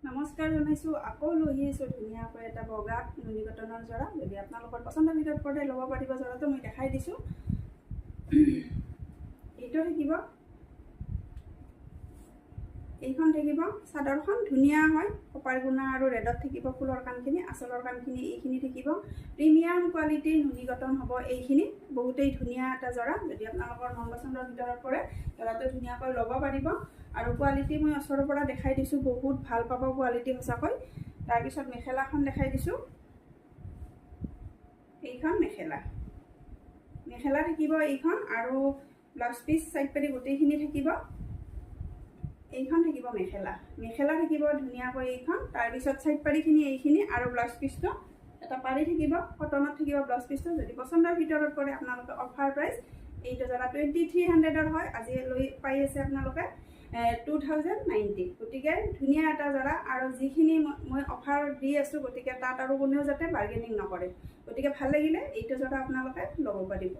নমস্কাৰ জনাইছো আকৌ লৈ আহিছো ধুনীয়াকৈ এটা বগা নুনি কটনৰ জৰা যদি আপোনালোকৰ পছন্দৰ ভিতৰত পৰে ল'ব পাৰিব জৰাটো মই দেখাই দিছো এইটো থাকিব এইখন থাকিব চাদৰখন ধুনীয়া হয় কপাৰ গুণা আৰু ৰেডত থাকিব ফুলৰ কামখিনি আচলৰ কামখিনি এইখিনি থাকিব প্ৰিমিয়াম কোৱালিটিৰ নুনি কটন হ'ব এইখিনি বহুতেই ধুনীয়া এটা জৰা যদি আপোনালোকৰ মন পছন্দৰ ভিতৰত পৰে জৰাটো ধুনীয়াকৈ ল'ব পাৰিব আৰু কোৱালিটি মই ওচৰৰ পৰা দেখাই দিছো বহুত ভাল পাব কোৱালিটি সঁচাকৈ তাৰ পিছত মেখেলাখন দেখাই দিছো এইখন মেখেলা থাকিব এইখন আৰু ব্লাউজ পিস সাইড পাৰি গোটেইখিনি থাকিব এইখন থাকিব মেখেলা থাকিব ধুনীয়াকৈ এইখন তাৰ পিছত সাইড পাৰিখিনি এইখিনি আৰু ব্লাউজ পিসটো এটা পাৰি থাকিব কটনত থাকিব ব্লাউজ পিসটো যদি পছন্দৰ ভিতৰত পৰে আপোনালোকে অফাৰ প্ৰাইস এইটো জৰা 2300 ৰ হয় আজি লৈ পাই আছে আপোনালোকে 2090 গতিকে ধুনীয়া এটা জৰা আৰু যিখিনি মই অফাৰ দি আছো গতিকে তাত আৰু কোনেও যাতে বাৰ্গেনিং নকৰে গতিকে ভাল লাগিলে এইটো জৰা আপোনালোকে ল'ব পাৰিব